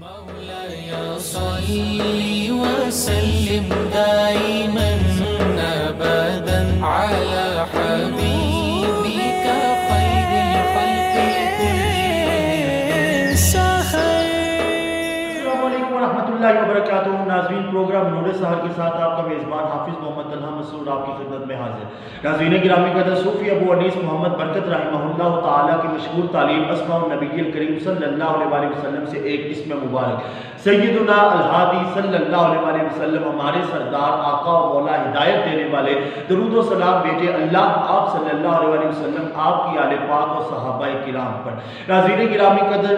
مولاي صل وسلم دائما ابدا على حبيبك خير الخلق كلهم. السلام علیکم ورحمۃ اللہ وبرکاتہ. ناظرین، پروگرام نور سحر کے ساتھ آپ کا میزبان حافظ محمد طلحہ مسعود آپ کی خدمت میں حاضر. ناظرین گرامی قدر، صوفی ابو انیس محمد برکت رحمہ اللہ تعالیٰ کی مشہور تعلیم اسماء النبی الکریم صلی اللہ علیہ وسلم سے ایک اسم مبارک سیدنا الہادی صلی اللہ علیہ وسلم، ہمارے سردار آقا و مولا ہدایت دینے والے، درود و سلام بیٹے اللہ آپ صلی اللہ علیہ وسلم، آپ کی آل پاک اور صحابہ کرام پر. ناظرین گرامی قدر،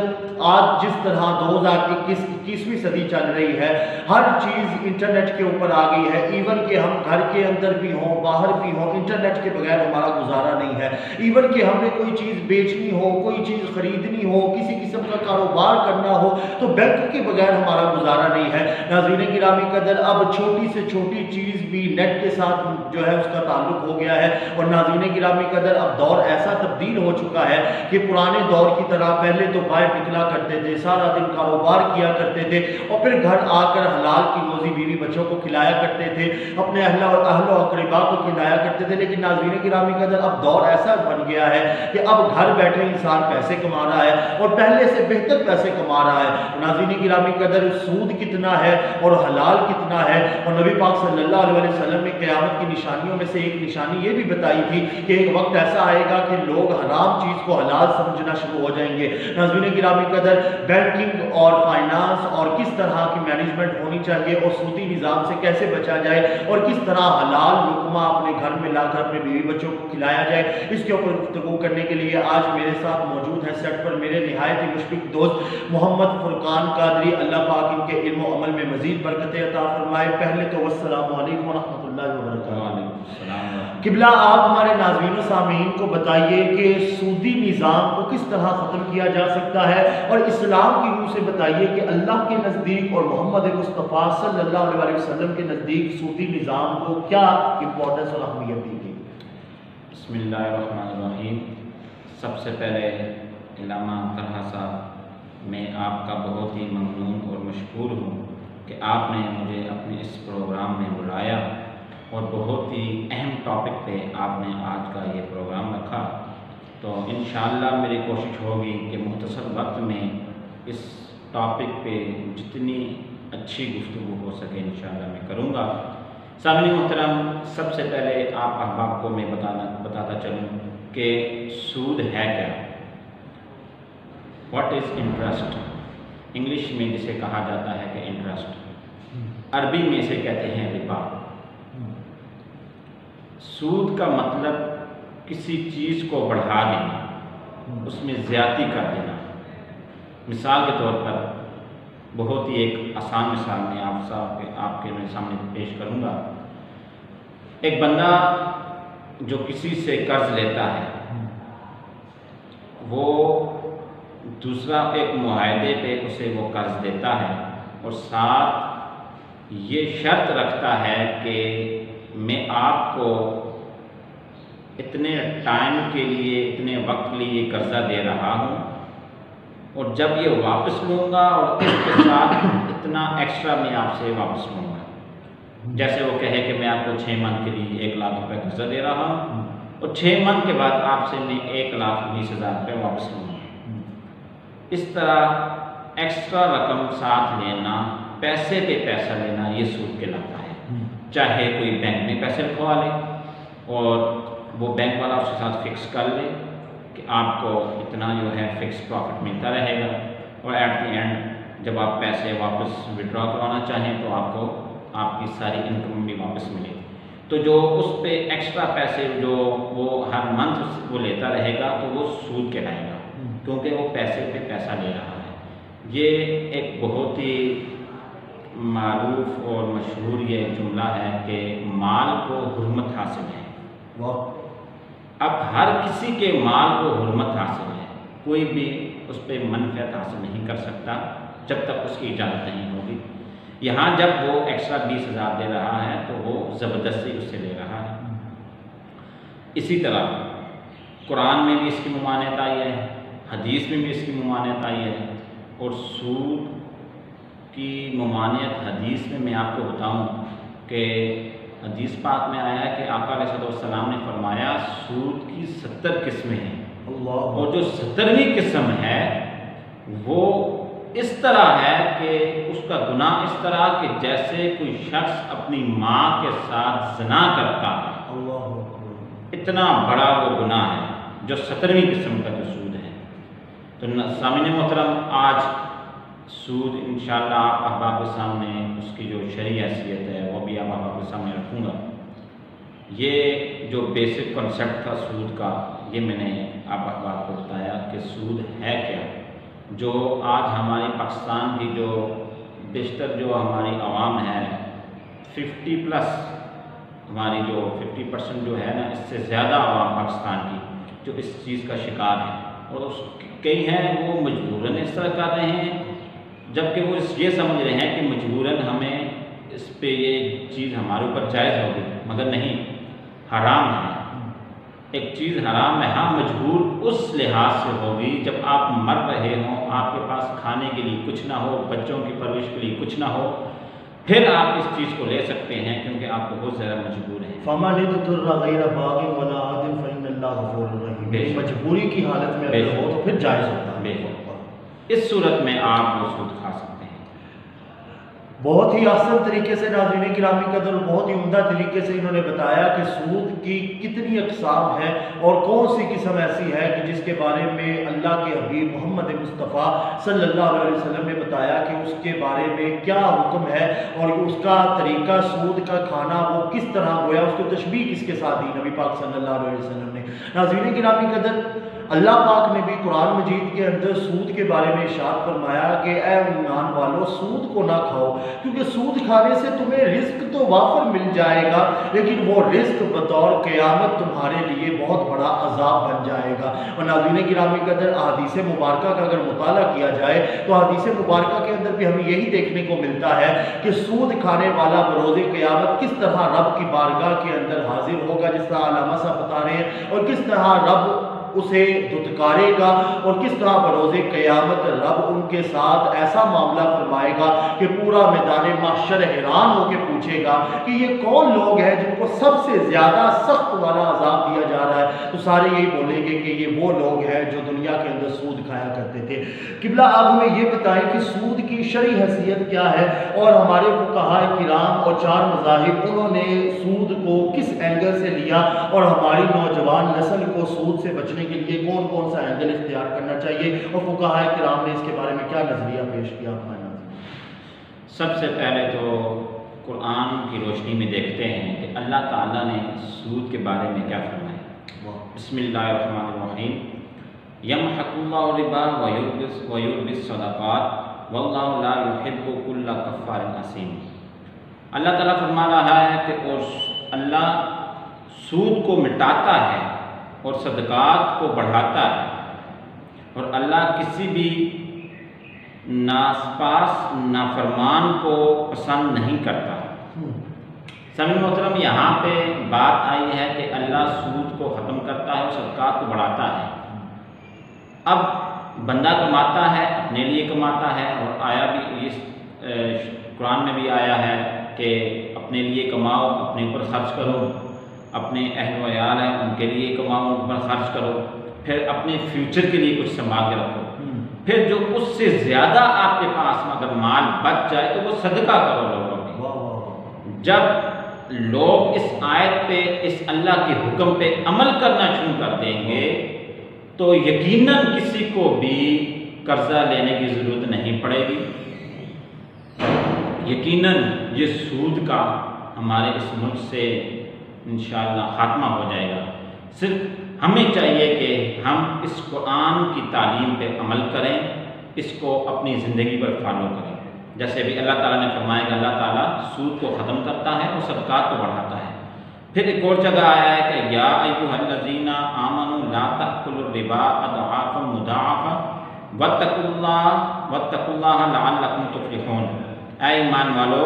آج جس طرح 2021ویں صدی چل رہی ہے، ہر چیز انٹرنیٹ کے اوپر آ گئی ہے. ایون کہ ہم گھر کے اندر بھی ہوں، باہر بھی ہوں، انٹرنیٹ کے بغیر ہمارا گزارا نہیں ہے. ایون کہ ہم نے کوئی چیز بیچنی ہو، کوئی چیز خریدنی ہو، کسی قسم کا کاروبار کرنا ہو تو بینک کے بغیر ہمارا گزارا نہیں ہے. ناظرین گرامی قدر، اب چھوٹی سے چھوٹی چیز بھی نیٹ کے ساتھ جو ہے اس کا تعلق ہو گیا ہے. اور ناظرین گرامی قدر، اب دور ایسا تبدیل ہو چکا ہے کہ پرانے دور کی طرح پہلے تو باہر نکلا کرتے تھے، سارا دن کاروبار کیا کرتے تھے اور پھر گھر آ کر حلال کی روزی بیوی بچوں کو کھلایا کرتے تھے، اپنے اہل و اقربا کو کھلایا کرتے تھے. لیکن ناظرین گرامی قدر، اب دور ایسا بن گیا ہے کہ اب گھر بیٹھے انسان پیسے کما رہا ہے اور پہلے سے بہتر پیسے کما رہا ہے. ناظرین گرامی قدر، سود کتنا ہے اور حلال کتنا ہے. اور نبی پاک صلی اللہ علیہ وسلم نے قیامت کی نشانیوں میں سے ایک نشانی یہ بھی بتائی تھی کہ ایک وقت ایسا آئے گا کہ لوگ حرام چیز کو حلال سمجھنا شروع ہو جائیں گے. ناظرین گرامی قدر، بینکنگ اور فائنانس اور کس طرح کی مینجمنٹ ہونی چاہیے اور سودی نظام سے کیسے بچا جائے اور کس طرح حلال لقمہ اپنے گھر میں لا کر اپنے بیوی بچوں کو کھلایا جائے، اس کے اوپر گفتگو کرنے کے لیے آج میرے ساتھ موجود ہیں سیٹ پر میرے نہایت ہی مشفق دوست محمد فرقان قادری. اللہ پاک ان کے علم و عمل میں مزید برکتیں عطا فرمائے. پہلے تو السلام علیکم ورحمۃ اللہ وبرکاتہ. قبلہ، آپ ہمارے ناظرین و سامعین کو بتائیے کہ سودی نظام کو کس طرح ختم کیا جا سکتا ہے اور اسلام کی روح سے بتائیے کہ اللہ کے نزدیک اور محمد مصطفیٰ صلی اللہ علیہ وسلم کے نزدیک سودی نظام کو کیا امپورٹنس اور اہمیت دی گئی. بسم اللہ الرحمن الرحیم. سب سے پہلے علامہ طلحہ صاحب، میں آپ کا بہت ہی ممنون اور مشکور ہوں کہ آپ نے مجھے اپنے اس پروگرام میں بلایا اور بہت ہی اہم ٹاپک پہ آپ نے آج کا یہ پروگرام رکھا. تو انشاءاللہ میری کوشش ہوگی کہ مختصر وقت میں اس ٹاپک پہ جتنی اچھی گفتگو ہو سکے انشاءاللہ میں کروں گا. سامعین محترم، سب سے پہلے آپ احباب کو میں بتاتا چلوں کہ سود ہے کیا. What is interest? انگلش میں جسے کہا جاتا ہے کہ انٹرسٹ، عربی میں اسے کہتے ہیں ربا. سود کا مطلب کسی چیز کو بڑھا دینا، اس میں زیادتی کر دینا. مثال کے طور پر بہت ہی ایک آسان مثال میں آپ کے سامنے پیش کروں گا. ایک بندہ جو کسی سے قرض لیتا ہے، وہ دوسرا ایک معاہدے پہ اسے وہ قرض دیتا ہے اور ساتھ یہ شرط رکھتا ہے کہ میں آپ کو اتنے ٹائم کے لیے، اتنے وقت کے لیے یہ قرضہ دے رہا ہوں اور جب یہ واپس لوں گا اور اس کے ساتھ اتنا ایکسٹرا میں آپ سے واپس لوں گا. جیسے وہ کہے کہ میں آپ کو 6 منتھ کے لیے 1 لاکھ روپے قرضہ دے رہا ہوں اور 6 منتھ کے بعد آپ سے میں 1,20,000 روپے واپس لوں گا. اس طرح ایکسٹرا رقم ساتھ لینا، پیسے پہ پیسہ لینا، یہ سود کہلاتا ہے. چاہے کوئی بینک میں پیسے رکھوا لے اور وہ بینک والا اس کے ساتھ فکس کر لے کہ آپ کو اتنا جو ہے فکس پروفٹ ملتا رہے گا اور ایٹ دی اینڈ جب آپ پیسے واپس وڈرا کروانا چاہیں تو آپ کو آپ کی ساری انکم بھی واپس ملے. تو جو اس پہ ایکسٹرا پیسے جو وہ ہر منتھ وہ لیتا رہے گا تو وہ سود کہلائے گا، کیونکہ وہ پیسے پہ پیسہ لے رہا ہے. یہ ایک بہت ہی معروف اور مشہور یہ جملہ ہے کہ مال کو حرمت حاصل ہے. اب ہر کسی کے مال کو حرمت حاصل ہے، کوئی بھی اس پہ منفعت حاصل نہیں کر سکتا جب تک اس کی اجازت نہیں ہوگی. یہاں جب وہ ایکسٹرا 20,000 دے رہا ہے تو وہ زبردستی اس سے لے رہا ہے. اسی طرح قرآن میں بھی اس کی ممانعت آئی ہے، حدیث میں بھی اس کی ممانعت آئی ہے اور سود کی ممانعت حدیث میں آپ کو بتاؤں کہ حدیث پاک میں آیا ہے کہ آقا علیہ السلام نے فرمایا سود کی 70 قسمیں ہیں، اور جو 70ویں قسم ہے وہ اس طرح ہے کہ اس کا گناہ اس طرح کہ جیسے کوئی شخص اپنی ماں کے ساتھ زنا کرتا ہے، اتنا بڑا وہ گناہ ہے جو 70ویں قسم کا جو سود ہے۔ تو سامعین محترم، آج سود انشاءاللہ آپ احباب کے سامنے اس کی جو شرعی حیثیت ہے وہ بھی آپ احباب کے سامنے رکھوں گا۔ یہ جو بیسک کنسیپٹ تھا سود کا، یہ میں نے آپ احباب کو بتایا کہ سود ہے کیا، جو آج ہماری پاکستان کی جو بیشتر جو ہماری عوام ہے 50+ ہماری جو 50% جو ہے نا، اس سے زیادہ عوام پاکستان کی جو اس چیز کا شکار ہے، اور کئی ہیں وہ مجبوراً اس طرح کر رہے ہیں، جبکہ وہ یہ سمجھ رہے ہیں کہ مجبوراً ہمیں اس پہ یہ چیز ہمارے اوپر جائز ہوگی، مگر نہیں، حرام ہے۔ ایک چیز حرام ہے، ہاں مجبور اس لحاظ سے ہوگی جب آپ مر رہے ہوں، آپ کے پاس کھانے کے لیے کچھ نہ ہو، بچوں کی پرورش کے لیے کچھ نہ ہو، پھر آپ اس چیز کو لے سکتے ہیں کیونکہ آپ بہت زیادہ مجبور ہیں۔ فَمَنِ اضْطُرَّ غَيْرَ بَاغٍ وَلَا عَادٍ فَإِنَّ اللَّهَ غَفُورٌ رَحِيمٌ۔ مجبوری کی حالت میں اگر ہو تو پھر جائز ہوتا ہے۔ اس صورت میں آپ وہ سود کھا سکتے ہیں۔ بہت ہی آسان طریقے سے ناظرین گرامی قدر، بہت ہی عمدہ طریقے سے انہوں نے بتایا کہ سود کی کتنی اقسام ہیں اور کون سی قسم ایسی ہے کہ جس کے بارے میں اللہ کے حبیب محمد مصطفیٰ صلی اللہ علیہ وسلم نے بتایا کہ اس کے بارے میں کیا حکم ہے، اور اس کا طریقہ سود کا کھانا وہ کس طرح گویا، اس کو تشبیہ کس کے ساتھ دی نبی پاک صلی اللہ علیہ وسلم نے۔ ناظرین گرامی قدر، اللہ پاک نے بھی قرآن مجید کے اندر سود کے بارے میں ارشاد فرمایا کہ اے ایمان والو سود کو نہ کھاؤ، کیونکہ سود کھانے سے تمہیں رزق تو وافر مل جائے گا، لیکن وہ رزق بطور قیامت تمہارے لیے بہت بڑا عذاب بن جائے گا۔ اور ناظرین گرامی قدر، احادیث مبارکہ کا اگر مطالعہ کیا جائے تو احادیث مبارکہ کے اندر بھی ہمیں یہی دیکھنے کو ملتا ہے کہ سود کھانے والا بروز قیامت کس طرح رب کی بارگاہ کے اندر حاضر ہوگا، جس طرح علامہ صاحب بتا رہے ہیں، اور کس طرح رب اسے دھتکارے گا، اور کس طرح بروز قیامت رب ان کے ساتھ ایسا معاملہ فرمائے گا کہ پورا میدان محشر حیران ہو کے پوچھے گا کہ یہ کون لوگ ہیں جن کو سب سے زیادہ سخت والا عذاب دیا جا رہا ہے، تو سارے یہی بولیں گے کہ یہ وہ لوگ ہیں جو دنیا کے اندر سود کھایا کرتے تھے۔ قبلہ آپ ہمیں یہ بتائیں کہ سود کی شرعی حیثیت کیا ہے، اور ہمارے فقہاء کرام اور 4 مذاہب انہوں نے سود کو کس اینگل سے لیا، اور ہماری نوجوان نسل کو سود سے بچنے کے لیے کون کون سا اینگل اختیار کرنا چاہیے، اور فقہاء کرام نے اس کے بارے میں کیا نظریہ پیش کیا۔ سب سے پہلے تو قرآن کی روشنی میں دیکھتے ہیں کہ اللہ تعالیٰ نے سود کے بارے میں کیا فرمایا۔ بسم اللہ الرحمن الرحیم، یمحق اللہ الربا ویربی الصدقات واللہ لا یحب کل کفار اثیم۔ اللہ تعالیٰ فرما رہا ہے کہ اور اللہ سود کو مٹاتا ہے اور صدقات کو بڑھاتا ہے، اور اللہ کسی بھی ناسپاس نافرمان کو پسند نہیں کرتا۔ سامعین محترم، یہاں پہ بات آئی ہے کہ اللہ سود کو ختم کرتا ہے اور صدقات کو بڑھاتا ہے۔ اب بندہ کماتا ہے، اپنے لیے کماتا ہے، اور آیا بھی اس قرآن میں بھی آیا ہے کہ اپنے لیے کماؤ، اپنے اوپر خرچ کرو، اپنے اہل و عیال ہیں ان کے لیے کماؤ، ان پر خرچ کرو، پھر اپنے فیوچر کے لیے کچھ سنبھال کے رکھو، پھر جو اس سے زیادہ آپ کے پاس اگر مال بچ جائے تو وہ صدقہ کرو لوگوں میں۔ جب لوگ اس آیت پہ، اس اللہ کے حکم پہ عمل کرنا شروع کر دیں گے تو یقیناً کسی کو بھی قرضہ لینے کی ضرورت نہیں پڑے گی، یقیناً یہ سود کا ہمارے اس ملک سے انشاءاللہ خاتمہ ہو جائے گا۔ صرف ہمیں چاہیے کہ ہم اس قرآن کی تعلیم پہ عمل کریں، اس کو اپنی زندگی پر فالو کریں۔ جیسے بھی اللہ تعالیٰ نے فرمایا کہ اللہ تعالیٰ سود کو ختم کرتا ہے اور صدقات کو بڑھاتا ہے۔ پھر ایک اور جگہ آیا ہے کہ یا ایھا الذین آمنوا لا تأکلوا الربا اضعافا مضاعفا واتقوا اللہ لعلکم تفلحون۔ اے ایمان والو،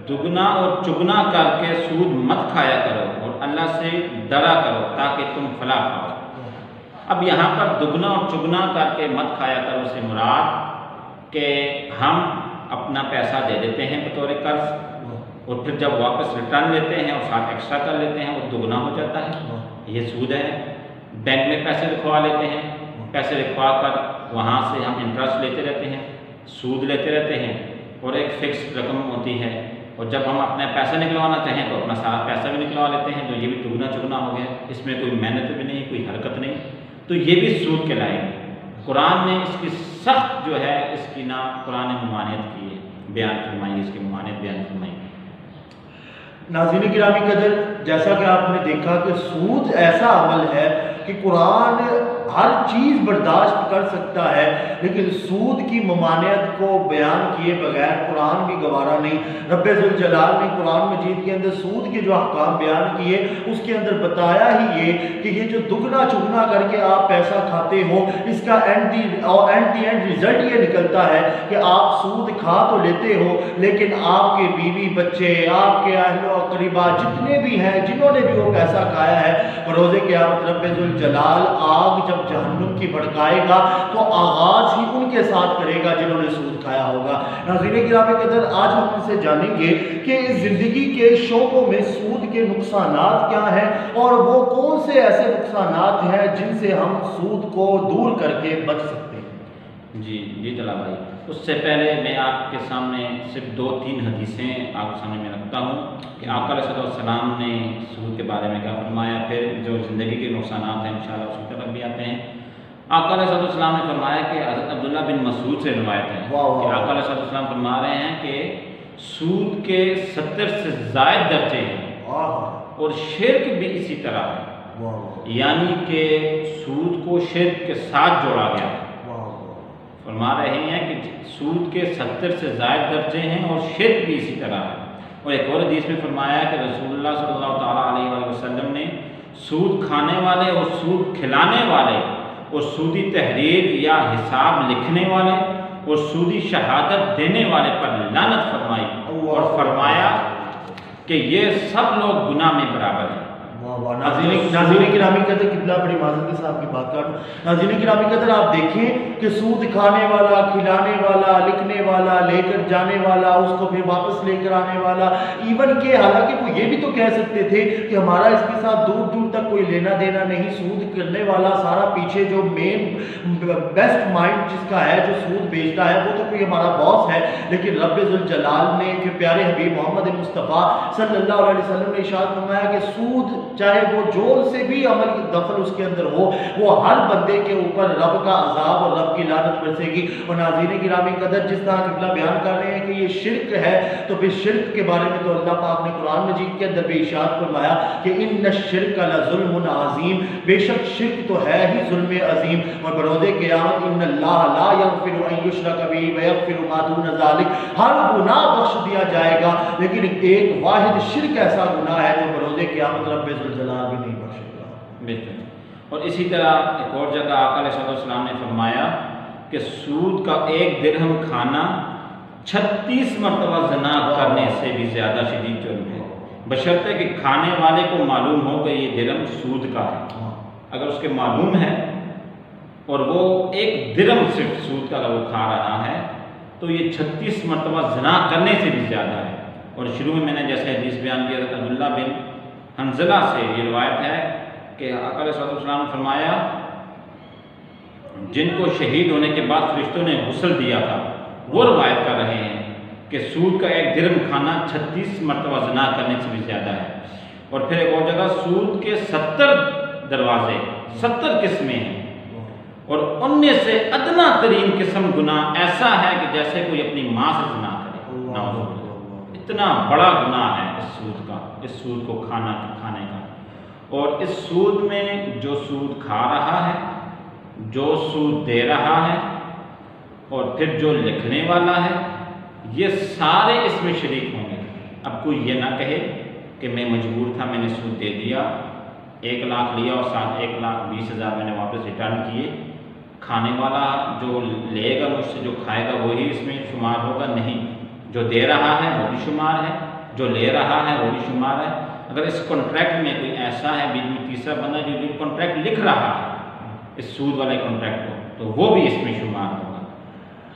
دگنا اور چگنا کر کے سود مت کھایا کرو اور اللہ سے ڈرا کرو تاکہ تم فلاح پاؤ۔ اب یہاں پر دگنا اور چگنا کر کے مت کھایا کرو سے مراد کہ ہم اپنا پیسہ دے دیتے ہیں بطور قرض، اور پھر جب واپس ریٹرن لیتے ہیں اور ساتھ ایکسٹرا کر لیتے ہیں، وہ دگنا ہو جاتا ہے، یہ سود ہے۔ بینک میں پیسے رکھوا لیتے ہیں، پیسے رکھوا کر وہاں سے ہم انٹرسٹ لیتے رہتے ہیں، سود لیتے رہتے ہیں، اور ایک فکس رقم ہوتی ہے، اور جب ہم اپنا پیسہ نکلوانا چاہیں تو اپنا سارا پیسہ بھی نکلوا لیتے ہیں، تو یہ بھی دگنا چگنا ہو گیا، اس میں کوئی محنت بھی نہیں، کوئی حرکت نہیں، تو یہ بھی سود کہلائے گی۔ قرآن نے اس کی سخت جو ہے اس کی نا قرآن نے ممانعت کی ہے، بیان فرمائی، اس کی ممانعت بیان فرمائی۔ ناظرین گرامی قدر، جیسا کہ آپ نے دیکھا کہ سود ایسا عمل ہے کہ قرآن ہر چیز برداشت کر سکتا ہے، لیکن سود کی ممانعت کو بیان کیے بغیر قرآن بھی گوارا نہیں۔ رب ذوالجلال نے قرآن مجید کے اندر سود کے جو احکام بیان کیے، اس کے اندر بتایا ہی یہ کہ یہ جو دگنا چگنا کر کے آپ پیسہ کھاتے ہو، اس کا اینڈ دی اینڈ ریزلٹ یہ نکلتا ہے کہ آپ سود کھا تو لیتے ہو، لیکن آپ کے بیوی بچے، آپ کے اہل و اقربا جتنے بھی ہیں، جنہوں نے بھی وہ پیسہ کھایا ہے، روز قیامت رب ذوالجلال آگ جب جہنم کی بھڑکائے گا تو آغاز ہی ان کے ساتھ کرے گا جنہوں نے سود کھایا ہوگا۔ ناظرین گرامی قدر، آج ہم ان سے جانیں گے کہ زندگی کے شعبوں میں سود کے نقصانات کیا ہیں، اور وہ کون سے ایسے نقصانات ہیں جن سے ہم سود کو دور کر کے بچ سکتے ہیں۔ جی طلعت بھائی، اس سے پہلے میں آپ کے سامنے صرف 2-3 حدیثیں آپ کے سامنے میں رکھتا ہوں کہ آقا علیہ السلام نے سود کے بارے میں کیا فرمایا، پھر جو زندگی کے نقصانات ہیں انشاءاللہ اس کی طرف بھی آتے ہیں۔ آقا علیہ السلام نے فرمایا کہ حضرت عبداللہ بن مسعود سے روایت ہے کہ آقا علیہ السلام فرما رہے ہیں کہ سود کے 70 سے زائد درجے ہیں، اور شرک بھی اسی طرح ہے، یعنی کہ سود کو شرک کے ساتھ جوڑا گیا ہے۔ فرما رہے ہیں کہ سود کے 70 سے زائد درجے ہیں اور شرک بھی اسی طرح ہے۔ اور ایک اور حدیث میں فرمایا کہ رسول اللہ صلی اللہ تعالیٰ علیہ وآلہ وسلم نے سود کھانے والے اور سود کھلانے والے اور سودی تحریر یا حساب لکھنے والے اور سودی شہادت دینے والے پر لعنت فرمائی، اور فرمایا کہ یہ سب لوگ گناہ میں برابر ہیں۔ ناظرین گرامی قدر، کتنا بڑی معذرت کے ساتھ کی بات کر رہا ہوں۔ ناظرین گرامی قدر، آپ دیکھیں کہ سود کھانے والا، کھلانے والا، لکھنے والا، لے کر جانے والا، اس کو پھر واپس لے کر آنے والا، ایون کہ حالانکہ وہ یہ بھی تو کہہ سکتے تھے کہ ہمارا اس کے ساتھ دور دور تک کوئی لینا دینا نہیں، سود کرنے والا سارا پیچھے جو مین بیسٹ مائنڈ جس کا ہے، جو سود بیچتا ہے، وہ تو کوئی ہمارا باس ہے۔ لیکن رب ذوالجلال نے کہ پیارے حبیب محمد مصطفیٰ صلی اللہ علیہ وسلم نے ارشاد فرمایا کہ سود چاہے وہ جول سے بھی عمل دخل اس کے اندر ہو، وہ ہر بندے کے اوپر رب کا عذاب اور رب کی لعنت برسے گی۔ اور ناظرین گرامی قدر، جس طرح قبلہ بیان کر رہے ہیں کہ یہ شرک ہے، تو پھر شرک کے بارے میں تو اللہ پاک نے قرآن مجید کے اندر بھی ارشاد فرمایا کہ ان الشرک لظلم عظیم، بے شک شرک تو ہے ہی ظلم عظیم، اور بروز قیامت ان اللہ لا یغفر ان یشرک بہ ویغفر ما دون ذلک، ہر گناہ بخش دیا جائے گا، لیکن ایک واحد شرک ایسا گناہ ہے جو بروز قیامت رب ذوالجلال بھی نہیں بخشے گا۔ بالکل۔ اور اسی طرح ایک اور جگہ آقا علیہ السلام نے فرمایا کہ سود کا 1 درہم کھانا 36 مرتبہ زنا کرنے سے بھی زیادہ شدید جرم ہے، بشرطے کہ کھانے والے کو معلوم ہو کہ یہ درہم سود کا ہے۔ اگر اس کے معلوم ہے اور وہ 1 درہم صرف سود کا اگر وہ کھا رہا ہے تو یہ 36 مرتبہ زنا کرنے سے بھی زیادہ ہے۔ اور شروع میں نے جیسے حدیث بیان کیا تھا عبداللہ بن حنظلہ سے یہ روایت ہے کہ آقا علیہ السلام نے فرمایا جن کو شہید ہونے کے بعد فرشتوں نے غسل دیا تھا وہ روایت کر رہے ہیں کہ سود کا 1 درہم کھانا 36 مرتبہ زنا کرنے سے بھی زیادہ ہے۔ اور پھر ایک اور جگہ سود کے 70 دروازے، 70 قسمیں ہیں، اور ان میں سے ادنا ترین قسم گناہ ایسا ہے کہ جیسے کوئی اپنی ماں سے زنا کرے، نعوذ باللہ۔ اتنا بڑا گناہ ہے اس سود کا، اس سود کو کھانے کا۔ اور اس سود میں جو سود کھا رہا ہے، جو سود دے رہا ہے، اور پھر جو لکھنے والا ہے، یہ سارے اس میں شریک ہوں گے۔ اب کوئی یہ نہ کہے کہ میں مجبور تھا، میں نے سود دے دیا، 1 لاکھ لیا اور ساتھ 1,20,000 میں نے واپس ریٹرن کیے، کھانے والا جو لے گا مجھ سے، جو کھائے گا وہی اس میں شمار ہوگا؟ نہیں، جو دے رہا ہے وہ بھی شمار ہے، جو لے رہا ہے وہ بھی شمار ہے۔ اگر اس کانٹریکٹ میں کوئی ایسا ہے بیچ میں تیسرا بندہ جو کانٹریکٹ لکھ رہا ہے اس سود والے کانٹریکٹ کو، تو وہ بھی اس میں شمار ہوگا۔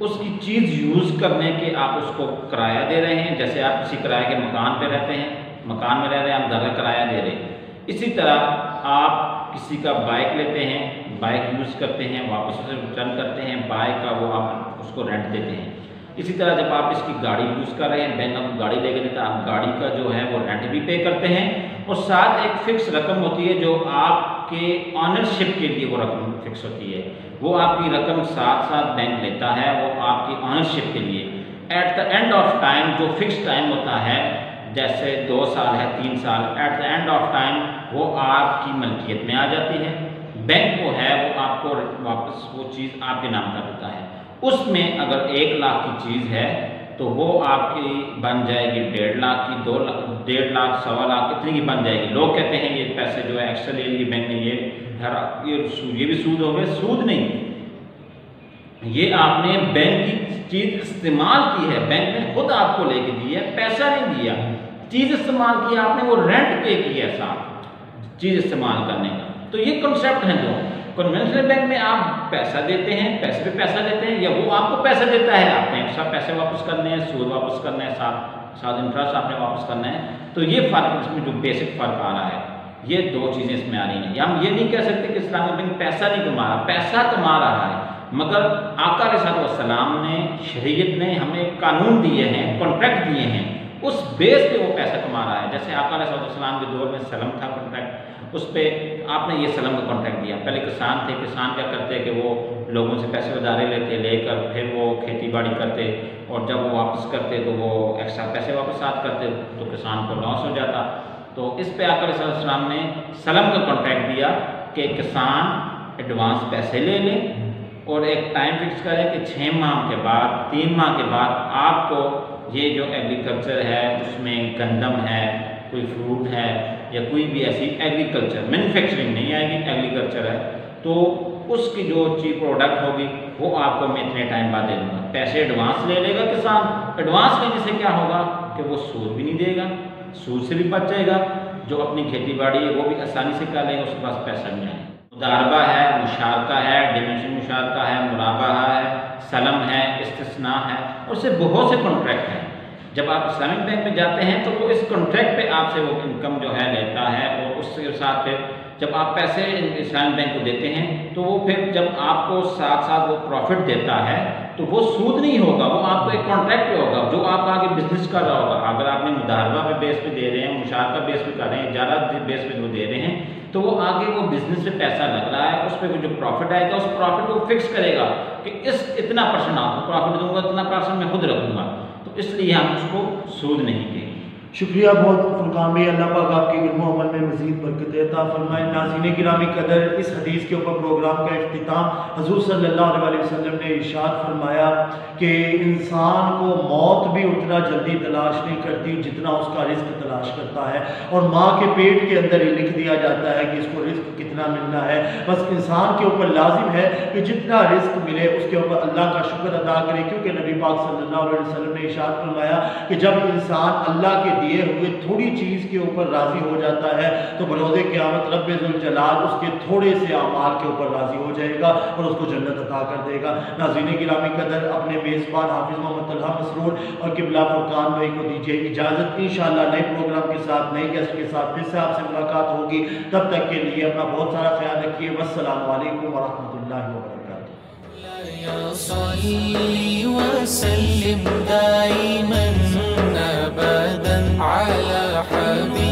اس کی چیز یوز کرنے کے آپ اس کو کرایہ دے رہے ہیں. جیسے آپ کسی کرایہ کے مکان پہ رہتے ہیں, مکان میں رہ رہے ہیں, آپ گھر کا کرایہ دے رہے ہیں. اسی طرح آپ کسی کا بائک لیتے ہیں, بائک یوز کرتے ہیں, واپس اسے ریٹرن کرتے ہیں, بائک کا وہ آپ اس کو رینٹ دیتے ہیں. اسی طرح جب آپ اس کی گاڑی یوز کر رہے ہیں, بینک آپ کو گاڑی لے کے دیتا ہے, آپ گاڑی کا جو ہے وہ رینٹ بھی پے کرتے ہیں, اور ساتھ ایک فکس رقم ہوتی ہے جو آپ کے آنرشپ کے لیے وہ رقم فکس ہوتی ہے. وہ آپ کی رقم ساتھ ساتھ بینک لیتا ہے, وہ آپ کی آنرشپ کے لیے. At the end of time جو فکس ٹائم ہوتا ہے, جیسے 2 سال ہے, 3 سال, at the end of time وہ آپ کی ملکیت میں آ جاتی ہے. بینک وہ ہے وہ آپ کو واپس وہ چیز آپ کے نام کر دیتا ہے. اس میں اگر 1 لاکھ کی چیز ہے تو وہ آپ کی بن جائے گی 1.5 لاکھ کی, 2 لاکھ, 1.5 لاکھ, 1.25 لاکھ, اتنی کی بن جائے گی. لوگ کہتے ہیں یہ پیسے جو ہے ایکسٹرا لے لیے بینک نے, یہ بھی سود ہو گئے. سود نہیں, یہ آپ نے بینک کی چیز استعمال کی ہے, بینک نے خود آپ کو لے کے دی ہے, پیسہ نہیں دیا, چیز استعمال کی آپ نے, وہ رینٹ پے کیا ہے ساتھ چیز استعمال کرنے کا. تو یہ کنسیپٹ ہیں جو کنونشنل بینک میں آپ پیسہ دیتے ہیں, پیسے پہ پیسہ دیتے ہیں, یا وہ آپ کو پیسہ دیتا ہے, آپ نے ایکسٹرا پیسے واپس کرنے ہیں, سود واپس کرنا ہے, ساتھ انٹرسٹ آپ نے واپس کرنا ہے. تو یہ فرق اس میں جو بیسک فرق آ رہا ہے, یہ 2 چیزیں اس میں آ رہی ہیں. یا ہم یہ نہیں کہہ سکتے کہ اسلامی بینک پیسہ نہیں کما رہا, پیسہ کما رہا ہے, مگر آقا علیہ الصلوۃ والسلام نے, شریعت نے ہمیں قانون دیے ہیں, کانٹریکٹ دیے ہیں, اس بیس پہ وہ پیسہ کما رہا ہے. جیسے آقا علیہ الصلوۃ والسلام کے دور میں سلم تھا کانٹریکٹ, اس پہ آپ نے یہ سلم کا کانٹریکٹ دیا. پہلے کسان تھے, کسان کیا کرتے کہ وہ لوگوں سے پیسے ادھارے لیتے, لے کر پھر وہ کھیتی باڑی کرتے, اور جب وہ واپس کرتے تو وہ ایکسٹرا پیسے واپس ساتھ کرتے, تو کسان کو لاس ہو جاتا. تو اس پہ آقا علیہ السلام نے سلم کا کانٹریکٹ دیا کہ کسان ایڈوانس پیسے لے لیں اور ایک ٹائم فکس کرے کہ 6 ماہ کے بعد, 3 ماہ کے بعد آپ کو یہ جو ایگریکلچر ہے اس میں گندم ہے, کوئی فروٹ ہے, یا کوئی بھی ایسی ایگریکلچر, مینوفیکچرنگ نہیں آئے گی, ایگریکلچر ہے, تو اس کی جو چیز پروڈکٹ ہوگی وہ آپ کو میں اتنے ٹائم بعد دے دوں گا. پیسے ایڈوانس لے لے گا کسان. ایڈوانس لینے سے کیا ہوگا کہ وہ سود بھی نہیں دے گا, سود سے بھی بچ جائے گا, جو اپنی کھیتی باڑی ہے وہ بھی آسانی سے کر لے گا, اس کے پاس پیسہ نہیں آئے. مداربہ ہے, مشارکہ ہے, ڈیمنشن مشارکہ ہے, مرابحہ ہے, سلم ہے, استثناء ہے, اور سے بہت سے کانٹریکٹ ہیں. جب آپ اسلامک بینک میں جاتے ہیں تو وہ اس کانٹریکٹ پہ آپ سے وہ انکم جو ہے لیتا ہے, اور اس کے ساتھ پھر جب آپ پیسے اسلامک بینک کو دیتے ہیں تو وہ پھر جب آپ کو ساتھ ساتھ وہ پروفٹ دیتا ہے تو وہ سود نہیں ہوگا, وہ آپ کو ایک کانٹریکٹ پہ ہوگا جو آپ آگے بزنس کر رہا ہوگا. اگر آپ نے مداربہ پہ بیس پہ دے رہے ہیں, مشارکہ بیس پہ کر رہے ہیں, اجارہ بیس پہ وہ دے رہے ہیں, تو وہ آگے وہ بزنس پہ پیسہ لگ رہا ہے, اس پہ جو پروفٹ آئے گا اس پروفٹ کو فکس کرے گا کہ اس اتنا پرسنٹ آپ کو پروفٹ دوں گا, اتنا پرسنٹ میں خود رکھوں گا. تو اس لیے ہم اس کو سود نہیں کہیں. شکریہ بہت فرقان بھائی, اللہ پاک آپ کے علم و عمل میں مزید برکت عطا فرمائے. ناظرین گرامی قدر, اس حدیث کے اوپر پروگرام کا اختتام حضور صلی اللہ علیہ وسلم نے ارشاد فرمایا کہ انسان کو موت بھی اتنا جلدی تلاش نہیں کرتی جتنا اس کا رزق تلاش کرتا ہے, اور ماں کے پیٹ کے اندر ہی لکھ دیا جاتا ہے کہ اس کو رزق کتنا ملنا ہے. بس انسان کے اوپر لازم ہے کہ جتنا رزق ملے اس کے اوپر اللہ کا شکر ادا کرے, کیونکہ نبی پاک صلی اللہ علیہ وسلم نے ارشاد فرمایا کہ جب انسان اللہ کے دیے ہوئے تھوڑی چیز کے اوپر راضی ہو جاتا ہے تو بروز قیامت رب ذوالجلال اس کے تھوڑے سے اعمال کے اوپر راضی ہو جائے گا اور اس کو جنت عطا کر دے گا. ناظرین گرامی قدر, اپنے میزبان حافظ محمد طلحہ مسرور اور قبلہ فرقان بھائی کو دیجیے اجازت. انشاءاللہ نئے پروگرام کے ساتھ, نئے گیسٹ کے ساتھ پھر سے آپ سے ملاقات ہوگی. تب تک کے لیے اپنا بہت سارا خیال رکھیے. والسلام علیکم ورحمۃ اللہ وبرکاتہ. صلی وسلم دائما ابدا على حبيبك